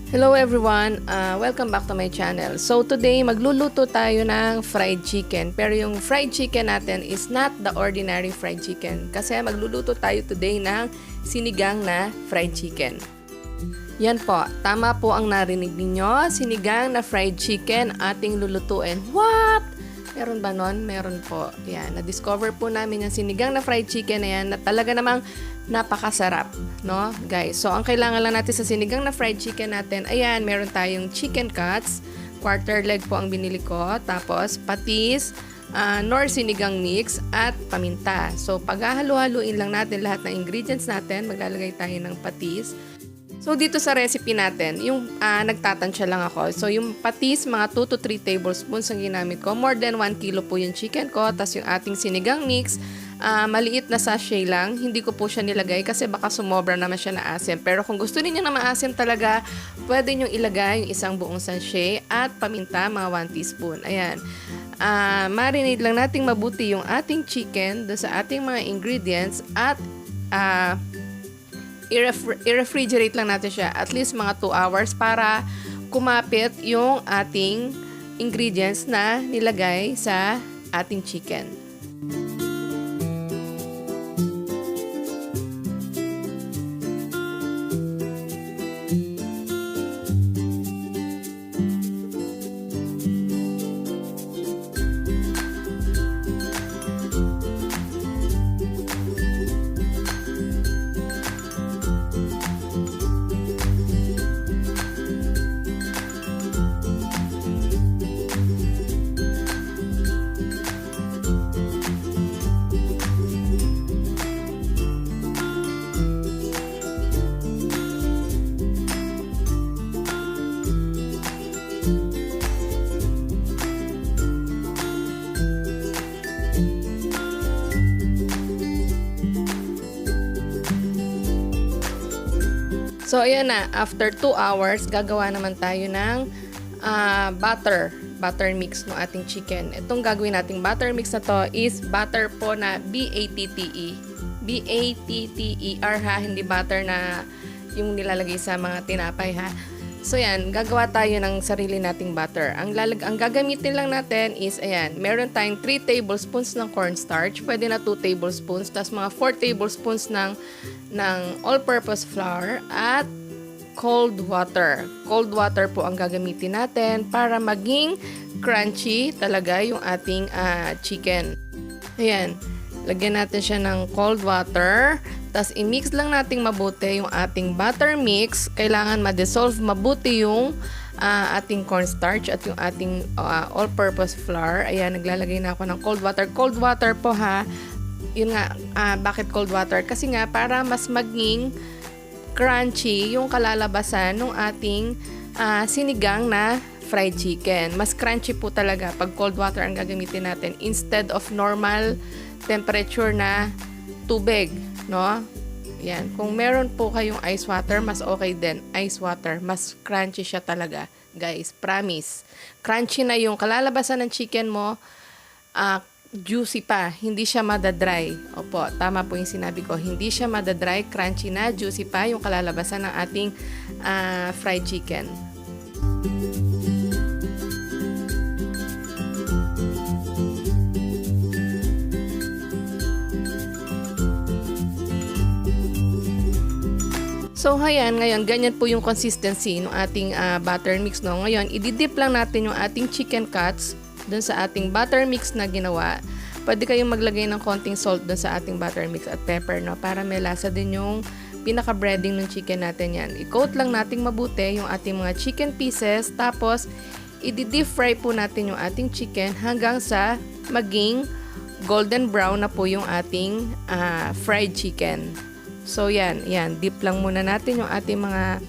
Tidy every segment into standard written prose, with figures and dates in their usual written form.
Hello everyone! Welcome back to my channel. So today, magluluto tayo ng fried chicken. Pero yung fried chicken natin is not the ordinary fried chicken. Kasi magluluto tayo today ng sinigang na fried chicken. Yan po, tama po ang narinig ninyo. Sinigang na fried chicken ating lulutuin. What? Meron ba nun? Meron po. Yan, na-discover po namin yung sinigang na fried chicken na yan na talaga namang napakasarap, no? Guys, so ang kailangan lang natin sa sinigang na fried chicken natin, ayan, meron tayong chicken cuts, quarter leg po ang binili ko, tapos patis, nor sinigang mix, at paminta. So, paghahalo-haluin lang natin lahat ng ingredients natin, maglalagay tayo ng patis. So, dito sa recipe natin, yung nagtatansya lang ako. So, yung patis, mga 2 to 3 tablespoons ang ginamit ko. More than 1 kilo po yung chicken ko. Tapos yung ating sinigang mix, maliit na sachet lang. Hindi ko po siya nilagay kasi baka sumobra naman siya na asim. Pero kung gusto niyo na maasim talaga, pwede nyo ilagay yung isang buong sachet at paminta, mga 1 teaspoon. Ayan. Marinate lang nating mabuti yung ating chicken doon sa ating mga ingredients at i-refrigerate lang natin siya at least mga 2 hours para kumapit yung ating ingredients na nilagay sa ating chicken. So, ayan na. After 2 hours, gagawa naman tayo ng butter mix ng ating chicken. Itong gagawin nating butter mix na to is butter po na B-A-T-T-E. B-A-T-T-E-R ha, hindi butter na yung nilalagay sa mga tinapay ha. So, yan. Gagawa tayo ng sarili nating butter. Ang gagamitin lang natin is, ayan, meron tayong 3 tablespoons ng cornstarch. Pwede na 2 tablespoons. Tapos mga 4 tablespoons ng all-purpose flour at cold water. Cold water po ang gagamitin natin para maging crunchy talaga yung ating chicken. Ayan. Lagyan natin siya ng cold water. Tapos, i-mix lang natin mabuti yung ating butter mix. Kailangan ma-dissolve mabuti yung ating cornstarch at yung ating all-purpose flour. Ayan, naglalagay na ako ng cold water. Cold water po ha. Yun nga, bakit cold water? Kasi nga, para mas maging crunchy yung kalalabasan ng ating sinigang na fried chicken. Mas crunchy po talaga pag cold water ang gagamitin natin instead of normal temperature na tubig, no? Yan. Kung meron po kayong ice water, mas okay din. Ice water, mas crunchy siya talaga. Guys, promise. Crunchy na yung kalalabasan ng chicken mo, juicy pa. Hindi siya madadry. Opo, tama po yung sinabi ko. Hindi siya madadry, crunchy na, juicy pa yung kalalabasan ng ating fried chicken. So, ayan, ngayon, ganyan po yung consistency ng ating butter mix, no? Ngayon, ididip lang natin yung ating chicken cuts dun sa ating butter mix na ginawa. Pwede kayong maglagay ng konting salt dun sa ating butter mix at pepper, no? Para may lasa din yung pinaka-breading ng chicken natin yan. I-coat lang natin mabuti yung ating mga chicken pieces. Tapos, i-deep fry po natin yung ating chicken hanggang sa maging golden brown na po yung ating fried chicken. So, yan. Dip lang muna natin yung ating mga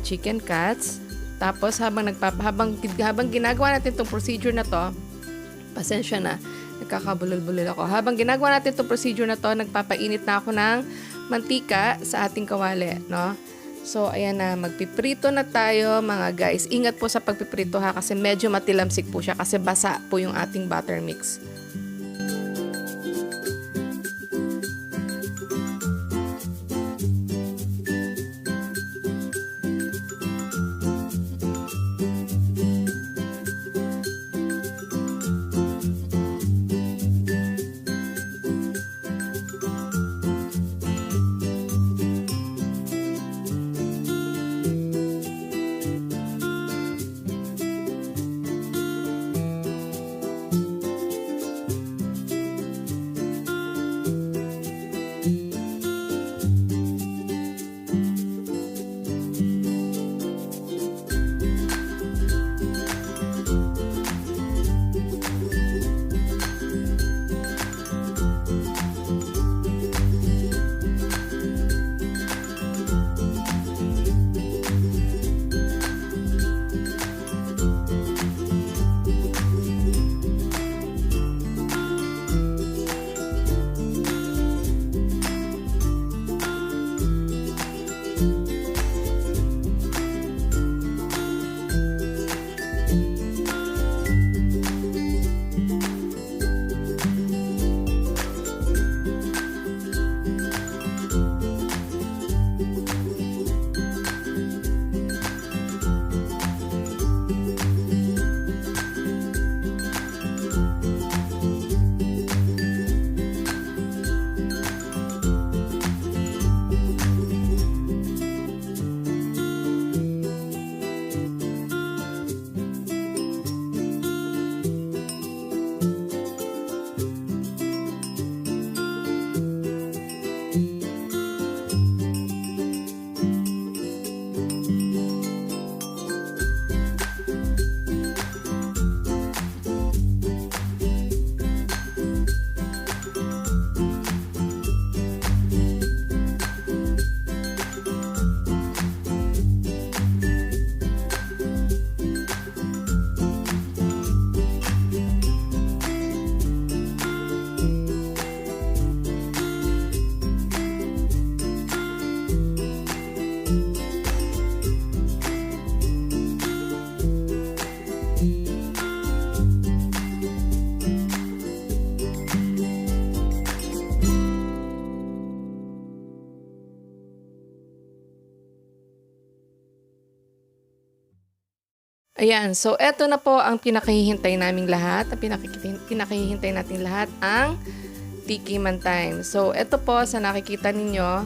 chicken cuts. Tapos, habang ginagawa natin itong procedure na to, pasensya na, nagkakabulol-bulol ako. Habang ginagawa natin itong procedure na to, nagpapainit na ako ng mantika sa ating kawali, no? So, ayan na, magpiprito na tayo, mga guys. Ingat po sa pagpiprito ha, kasi medyo matilamsik po siya kasi basa po yung ating butter mix. Ayan, so eto na po ang pinakahihintay naming lahat, ang pinakahihintay natin lahat, ang tikiman time. So eto po sa nakikita ninyo,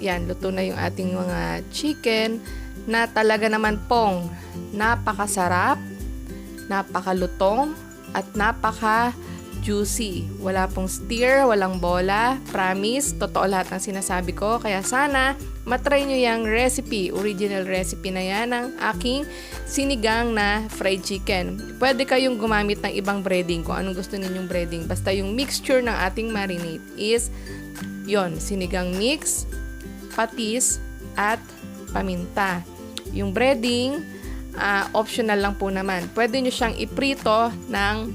yan, luto na yung ating mga chicken na talaga naman pong napakasarap, napakalutong, at napaka-juicy. Wala pong stir, walang bola, promise, totoo lahat ng sinasabi ko. Kaya sana matry nyo yung recipe, original recipe na yan ng aking sinigang na fried chicken. Pwede kayong gumamit ng ibang breading kung anong gusto ninyong breading. Basta yung mixture ng ating marinade is yon, sinigang mix, patis, at paminta. Yung breading, optional lang po naman. Pwede nyo siyang iprito ng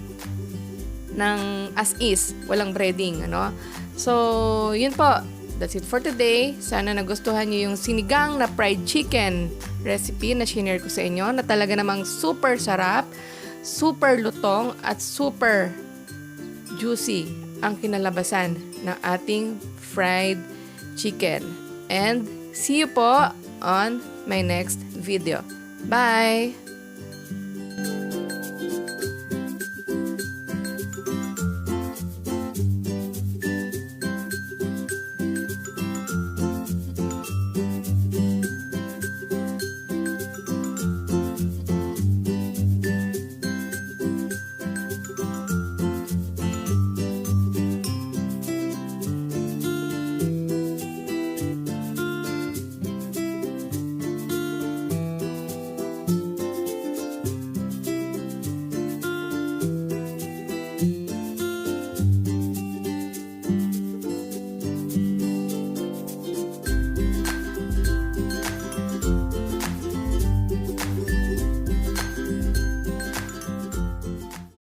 as is, walang breading, ano? So, yun po. That's it for today. Sana nagustuhan nyo yung sinigang na fried chicken recipe na shinare ko sa inyo na talaga namang super sarap, super lutong, at super juicy ang kinalabasan ng ating fried chicken. And see you po on my next video. Bye!